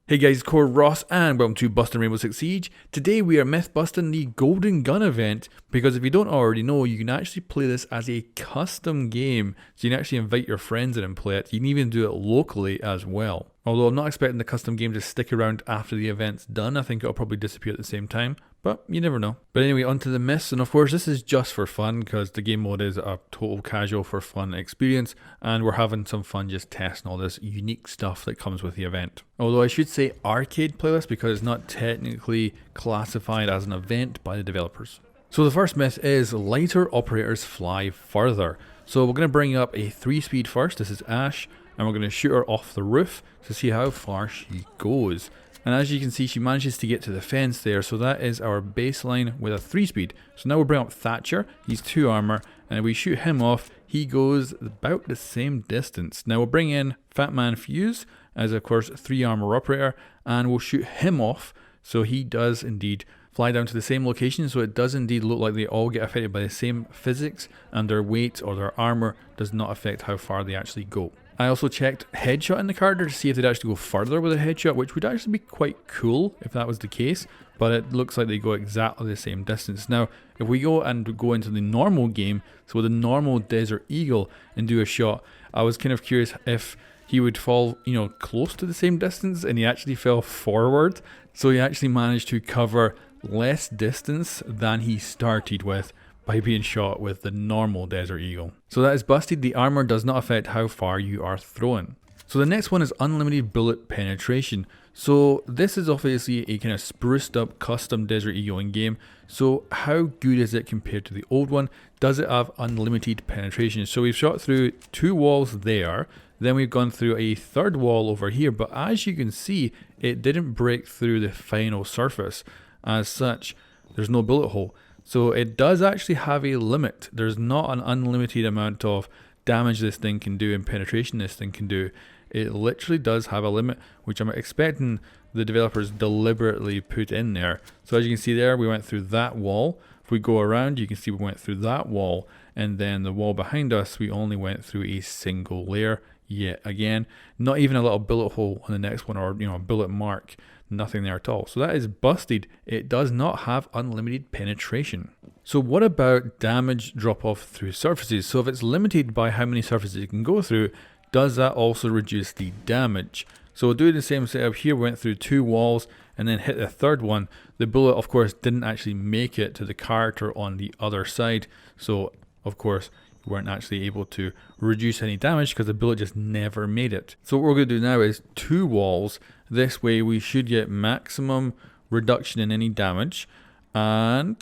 Hey guys, Core Ross and welcome to Busting Rainbow Six Siege. Today we are myth busting the Golden Gun event because if you don't already know, you can actually play this as a custom game. So you can actually invite your friends in and play it. You can even do it locally as well. Although I'm not expecting the custom game to stick around after the event's done. I think it'll probably disappear at the same time, but you never know. But anyway, onto the myths, and of course this is just for fun because the game mode is a total casual for fun experience and we're having some fun just testing all this unique stuff that comes with the event. Although I should say arcade playlist because it's not technically classified as an event by the developers. So the first myth is lighter operators fly further. So we're going to bring up a 3-speed first. This is Ash. And we're going to shoot her off the roof to see how far she goes. And as you can see, she manages to get to the fence there. So that is our baseline with a 3-speed. So now we'll bring up Thatcher. He's 2 armor. And if we shoot him off, he goes about the same distance. Now we'll bring in Fat Man Fuse as, of course, 3 armor operator. And we'll shoot him off. So he does indeed fly down to the same location. So it does indeed look like they all get affected by the same physics. And their weight or their armor does not affect how far they actually go. I also checked headshot in the character to see if they'd actually go further with a headshot, which would actually be quite cool if that was the case, but it looks like they go exactly the same distance. Now, if we go into the normal game, so with a normal Desert Eagle and do a shot, I was kind of curious if he would fall, close to the same distance, and he actually fell forward, so he actually managed to cover less distance than he started with by being shot with the normal Desert Eagle. So that is busted. The armor does not affect how far you are thrown. So the next one is unlimited bullet penetration. So this is obviously a kind of spruced up custom Desert Eagle in game. So how good is it compared to the old one? Does it have unlimited penetration? So we've shot through 2 walls there. Then we've gone through a 3rd wall over here. But as you can see, it didn't break through the final surface. As such, there's no bullet hole. So it does actually have a limit. There's not an unlimited amount of damage this thing can do and penetration this thing can do. It literally does have a limit, which I'm expecting the developers deliberately put in there. So as you can see there, we went through that wall. If we go around, you can see we went through that wall. And then the wall behind us, we only went through a single layer yet again. Not even a little bullet hole on the next one or a bullet mark. Nothing there at all. So that is busted. It does not have unlimited penetration. So what about damage drop off through surfaces? So if it's limited by how many surfaces it can go through, does that also reduce the damage? So we'll do the same setup here. We went through 2 walls and then hit the 3rd one. The bullet, of course, didn't actually make it to the character on the other side. So, of course, we weren't actually able to reduce any damage because the bullet just never made it. So what we're going to do now is 2 walls. This way we should get maximum reduction in any damage. And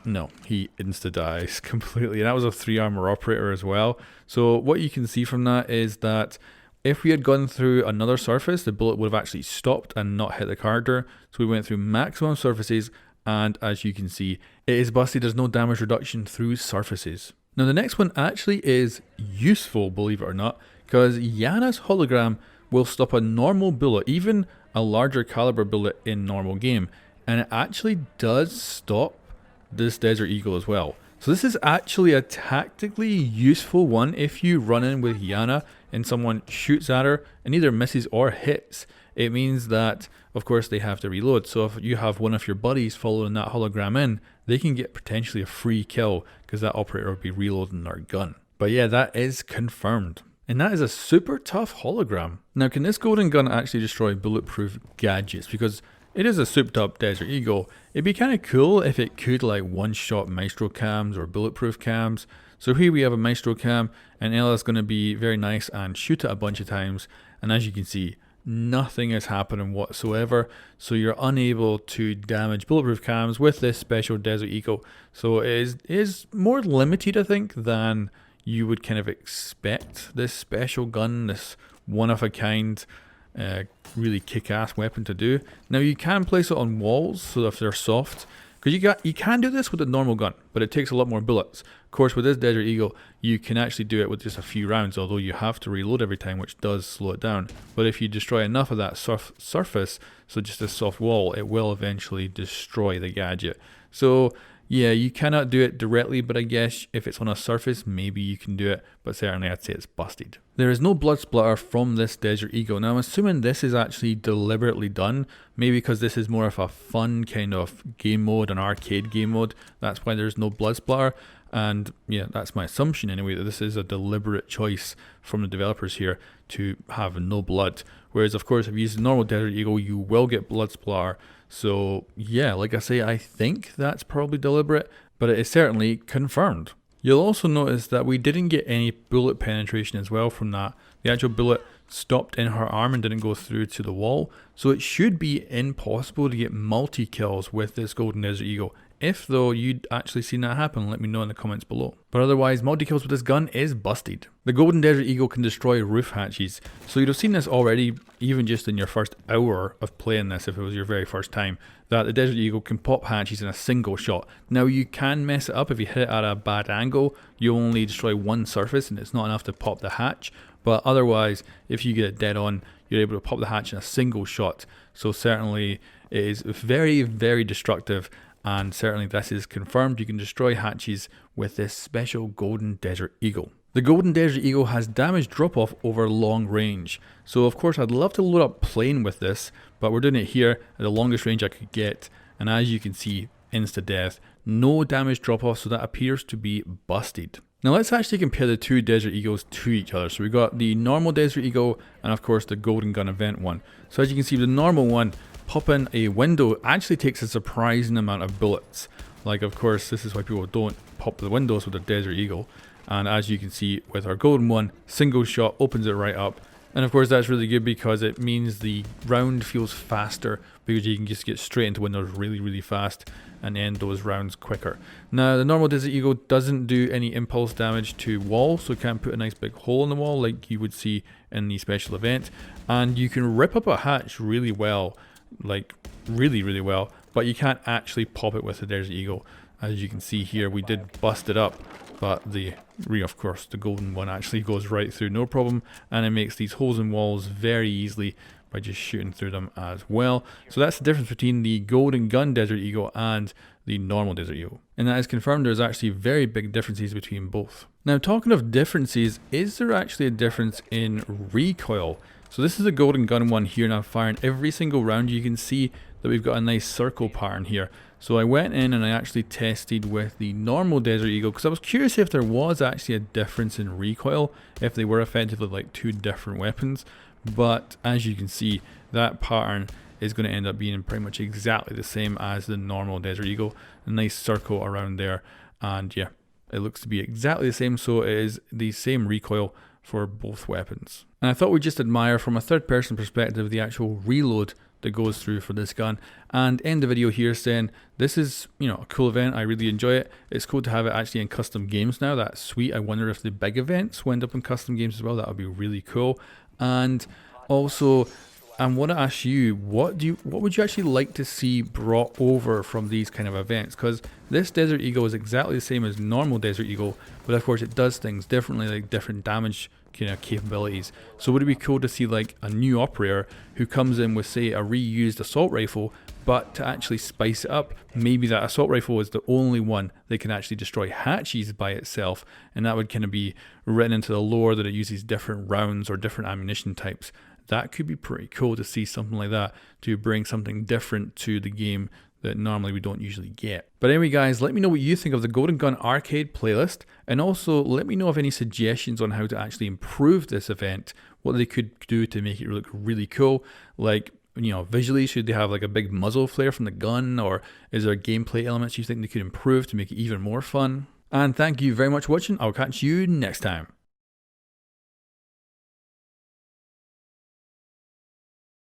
no, he insta-dies completely. And that was a 3 armor operator as well. So what you can see from that is that if we had gone through another surface, the bullet would have actually stopped and not hit the character. So we went through maximum surfaces. And as you can see, it is busted. There's no damage reduction through surfaces. Now the next one actually is useful, believe it or not, because IANA's hologram will stop a normal bullet, even a larger caliber bullet in normal game, and it actually does stop this Desert Eagle as well. So this is actually a tactically useful one if you run in with IANA and someone shoots at her and either misses or hits. It means that, of course, they have to reload. So if you have one of your buddies following that hologram in, they can get potentially a free kill because that operator will be reloading their gun. But yeah, that is confirmed. And that is a super tough hologram. Now, can this golden gun actually destroy bulletproof gadgets? Because it is a souped up Desert Eagle. It'd be kind of cool if it could like one-shot Maestro cams or bulletproof cams. So here we have a Maestro cam and Ella's going to be very nice and shoot it a bunch of times. And as you can see, nothing is happening whatsoever. So you're unable to damage bulletproof cams with this special Desert Eagle. So it is more limited, I think, than you would kind of expect this special gun, this one-of-a-kind, really kick-ass weapon to do. Now you can place it on walls, so if they're soft, because you can do this with a normal gun, but it takes a lot more bullets. Of course, with this Desert Eagle, you can actually do it with just a few rounds, although you have to reload every time, which does slow it down. But if you destroy enough of that surface, so just a soft wall, it will eventually destroy the gadget. So Yeah, you cannot do it directly, but I guess if it's on a surface, maybe you can do it, but certainly I'd say it's busted. There is no blood splatter from this Desert Eagle. Now I'm assuming this is actually deliberately done, maybe because this is more of a fun kind of game mode, an arcade game mode. That's why there's no blood splatter. And yeah, that's my assumption anyway, that this is a deliberate choice from the developers here to have no blood. Whereas of course if you use the normal Desert Eagle, you will get blood splatter. So yeah, like I say, I think that's probably deliberate, but it is certainly confirmed. You'll also notice that we didn't get any bullet penetration as well from that. The actual bullet stopped in her arm and didn't go through to the wall. So it should be impossible to get multi-kills with this Golden Desert Eagle. If though you'd actually seen that happen, let me know in the comments below. But otherwise, multi-kills with this gun is busted. The Golden Desert Eagle can destroy roof hatches. So you'd have seen this already, even just in your first hour of playing this, if it was your very first time, that the Desert Eagle can pop hatches in a single shot. Now you can mess it up if you hit it at a bad angle. You only destroy one surface and it's not enough to pop the hatch. But otherwise, if you get it dead on, you're able to pop the hatch in a single shot. So certainly it is very, very destructive. And certainly this is confirmed. You can destroy hatches with this special Golden Desert Eagle. The Golden Desert Eagle has damage drop off over long range. So of course I'd love to load up playing with this, but we're doing it here at the longest range I could get. And as you can see, insta death, no damage drop off, so that appears to be busted. Now let's actually compare the two Desert Eagles to each other. So we've got the normal Desert Eagle and of course the Golden Gun event one. So as you can see, the normal one, popping a window actually takes a surprising amount of bullets. Like of course this is why people don't pop the windows with their Desert Eagle. And as you can see with our golden one, single shot opens it right up. And of course that's really good because it means the round feels faster, because you can just get straight into windows really, really fast and end those rounds quicker. Now the normal Desert Eagle doesn't do any impulse damage to walls, so it can't put a nice big hole in the wall like you would see in the special event. And you can rip up a hatch really well, like really, really well, but you can't actually pop it with the Desert Eagle. As you can see here, we did bust it up, but of course the golden one actually goes right through no problem, and it makes these holes in walls very easily by just shooting through them as well. So that's the difference between the Golden Gun Desert Eagle and the normal Desert Eagle. And that is confirmed. There's actually very big differences between both. Now talking of differences, is there actually a difference in recoil? So this is the Golden Gun one here, and I'm firing every single round. You can see that we've got a nice circle pattern here. So I went in and I actually tested with the normal Desert Eagle because I was curious if there was actually a difference in recoil, if they were effectively like two different weapons. But as you can see, that pattern is going to end up being pretty much exactly the same as the normal Desert Eagle. A nice circle around there, and yeah, it looks to be exactly the same. So it is the same recoil for both weapons. And I thought we'd just admire from a third person perspective the actual reload that goes through for this gun, and end the video here saying this is, you know, a cool event. I really enjoy it. It's cool to have it actually in custom games now. That's sweet. I wonder if the big events will end up in custom games as well. That would be really cool. And also I want to ask you, what would you actually like to see brought over from these kind of events? Because this Desert Eagle is exactly the same as normal Desert Eagle, but of course it does things differently, like different damage kind of capabilities. So would it be cool to see like a new operator who comes in with, say, a reused assault rifle, but to actually spice it up, maybe that assault rifle is the only one that can actually destroy hatches by itself, and that would kind of be written into the lore that it uses different rounds or different ammunition types. That could be pretty cool to see something like that, to bring something different to the game that normally we don't usually get. But anyway guys, let me know what you think of the Golden Gun Arcade playlist, and also let me know of any suggestions on how to actually improve this event, what they could do to make it look really cool. Like, you know, visually, should they have like a big muzzle flare from the gun, or is there gameplay elements you think they could improve to make it even more fun? And thank you very much for watching. I'll catch you next time.